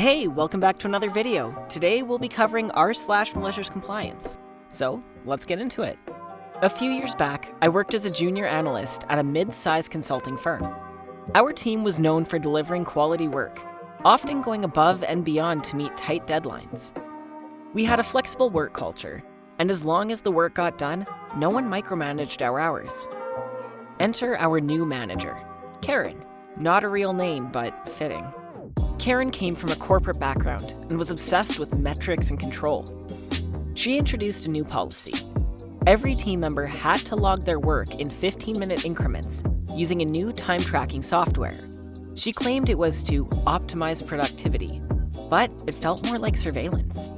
Hey, welcome back to another video. Today we'll be covering r/MalciousCompliance. So, let's get into it. A few years back, I worked as a junior analyst at a mid-sized consulting firm. Our team was known for delivering quality work, often going above and beyond to meet tight deadlines. We had a flexible work culture, and as long as the work got done, no one micromanaged our hours. Enter our new manager, Karen. Not a real name, but fitting. Karen came from a corporate background and was obsessed with metrics and control. She introduced a new policy. Every team member had to log their work in 15-minute increments using a new time-tracking software. She claimed it was to optimize productivity, but it felt more like surveillance.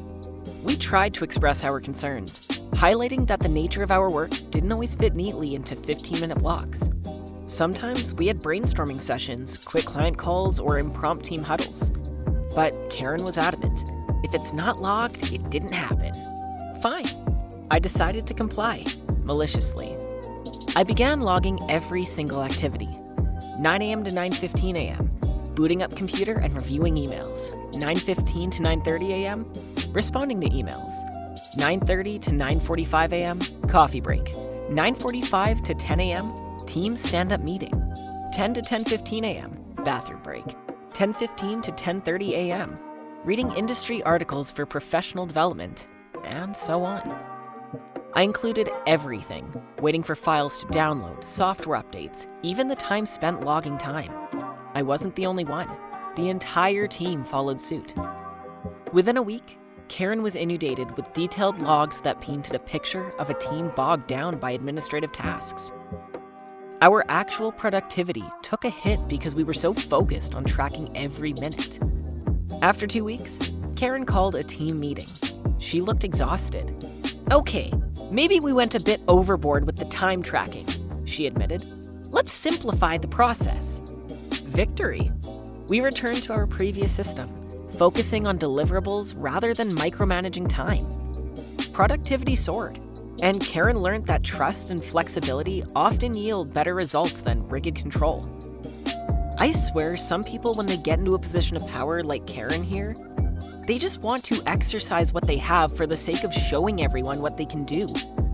We tried to express our concerns, highlighting that the nature of our work didn't always fit neatly into 15-minute blocks. Sometimes we had brainstorming sessions, quick client calls, or impromptu team huddles. But Karen was adamant. If it's not logged, it didn't happen. Fine. I decided to comply, maliciously. I began logging every single activity. 9 a.m. to 9:15 a.m., booting up computer and reviewing emails. 9:15 to 9:30 a.m., responding to emails. 9:30 to 9:45 a.m., coffee break. 9:45 to 10 a.m., team stand-up meeting. 10 to 10:15 a.m., bathroom break. 10:15 to 10:30 a.m., reading industry articles for professional development, and so on. I included everything, waiting for files to download, software updates, even the time spent logging time. I wasn't the only one. The entire team followed suit. Within a week, Karen was inundated with detailed logs that painted a picture of a team bogged down by administrative tasks. Our actual productivity took a hit because we were so focused on tracking every minute. After 2 weeks, Karen called a team meeting. She looked exhausted. Okay, maybe we went a bit overboard with the time tracking, she admitted. Let's simplify the process. Victory! We returned to our previous system, focusing on deliverables rather than micromanaging time. Productivity soared, and Karen learned that trust and flexibility often yield better results than rigid control. I swear some people, when they get into a position of power like Karen here, they just want to exercise what they have for the sake of showing everyone what they can do,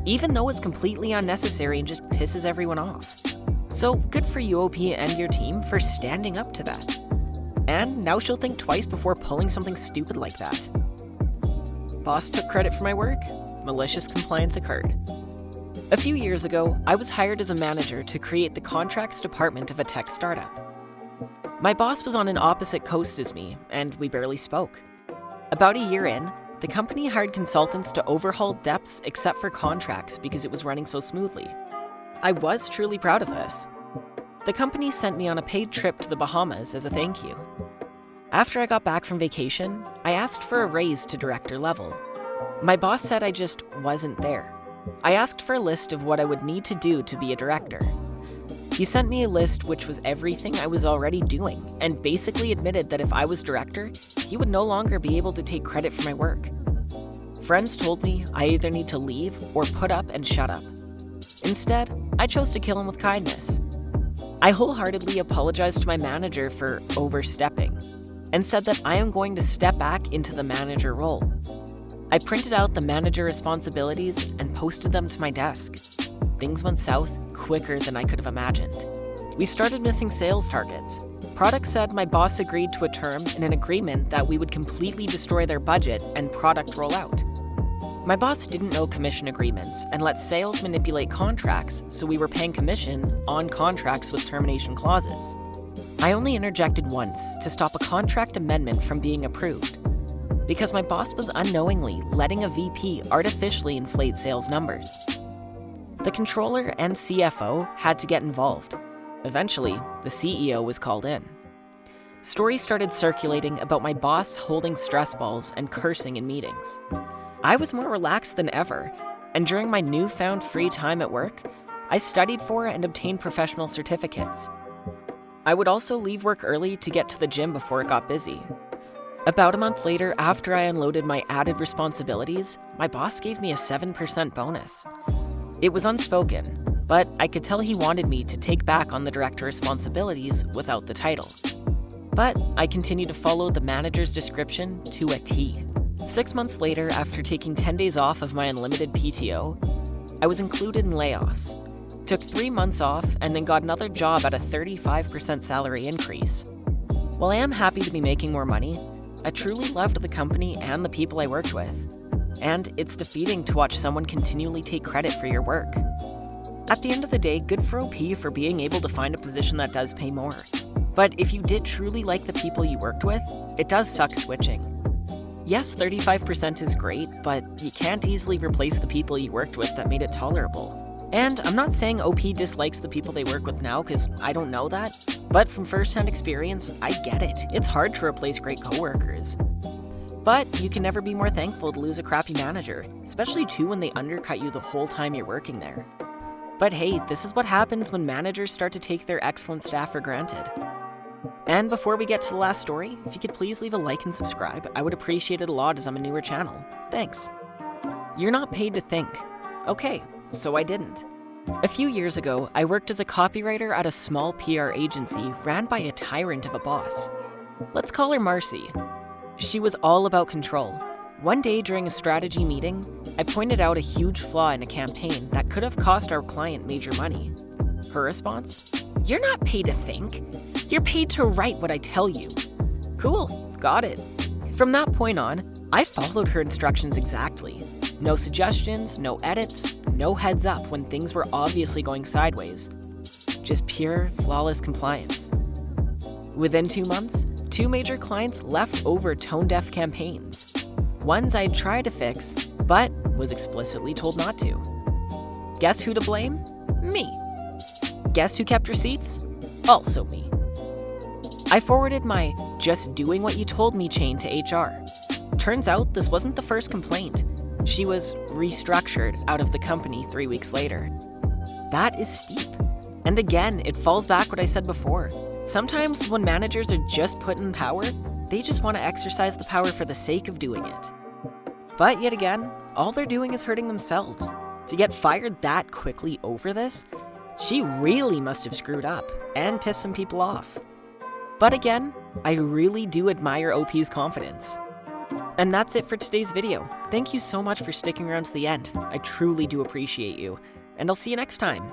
even though it's completely unnecessary and just pisses everyone off. So good for you, OP, and your team for standing up to that. And now she'll think twice before pulling something stupid like that. Boss took credit for my work. Malicious compliance occurred. A few years ago, I was hired as a manager to create the contracts department of a tech startup. My boss was on an opposite coast as me, and we barely spoke. About a year in, the company hired consultants to overhaul depths except for contracts because it was running so smoothly. I was truly proud of this. The company sent me on a paid trip to the Bahamas as a thank you. After I got back from vacation, I asked for a raise to director level. My boss said I just wasn't there. I asked for a list of what I would need to do to be a director. He sent me a list which was everything I was already doing, and basically admitted that if I was director, he would no longer be able to take credit for my work. Friends told me I either need to leave or put up and shut up. Instead, I chose to kill him with kindness. I wholeheartedly apologized to my manager for overstepping, and said that I am going to step back into the manager role. I printed out the manager responsibilities and posted them to my desk. Things went south quicker than I could have imagined. We started missing sales targets. Product said my boss agreed to a term in an agreement that we would completely destroy their budget and product roll out. My boss didn't know commission agreements and let sales manipulate contracts, so we were paying commission on contracts with termination clauses. I only interjected once to stop a contract amendment from being approved, because my boss was unknowingly letting a VP artificially inflate sales numbers. The controller and CFO had to get involved. Eventually, the CEO was called in. Stories started circulating about my boss holding stress balls and cursing in meetings. I was more relaxed than ever, and during my newfound free time at work, I studied for and obtained professional certificates. I would also leave work early to get to the gym before it got busy. About a month later, after I unloaded my added responsibilities, my boss gave me a 7% bonus. It was unspoken, but I could tell he wanted me to take back on the director responsibilities without the title. But I continued to follow the manager's description to a T. 6 months later, after taking 10 days off of my unlimited PTO, I was included in layoffs. Took 3 months off and then got another job at a 35% salary increase. While I am happy to be making more money, I truly loved the company and the people I worked with. And it's defeating to watch someone continually take credit for your work. At the end of the day, good for OP for being able to find a position that does pay more. But if you did truly like the people you worked with, it does suck switching. Yes, 35% is great, but you can't easily replace the people you worked with that made it tolerable. And I'm not saying OP dislikes the people they work with now, because I don't know that. But from first-hand experience, I get it. It's hard to replace great coworkers. But you can never be more thankful to lose a crappy manager, especially too when they undercut you the whole time you're working there. But hey, this is what happens when managers start to take their excellent staff for granted. And before we get to the last story, if you could please leave a like and subscribe, I would appreciate it a lot as I'm a newer channel. Thanks. You're not paid to think. Okay, so I didn't. A few years ago, I worked as a copywriter at a small PR agency ran by a tyrant of a boss. Let's call her Marcy. She was all about control. One day during a strategy meeting, I pointed out a huge flaw in a campaign that could have cost our client major money. Her response? "You're not paid to think. You're paid to write what I tell you." Cool, got it. From that point on, I followed her instructions exactly. No suggestions, no edits, no heads up when things were obviously going sideways. Just pure, flawless compliance. Within 2 months, 2 major clients left over tone-deaf campaigns. Ones I'd tried to fix, but was explicitly told not to. Guess who to blame? Me. Guess who kept receipts? Also me. I forwarded my "just doing what you told me" chain to HR. Turns out this wasn't the first complaint. She was restructured out of the company 3 weeks later. That is steep. And again, it falls back what I said before. Sometimes when managers are just put in power, they just want to exercise the power for the sake of doing it. But yet again, all they're doing is hurting themselves. To get fired that quickly over this, she really must have screwed up and pissed some people off. But again, I really do admire OP's confidence. And that's it for today's video. Thank you so much for sticking around to the end. I truly do appreciate you. And I'll see you next time.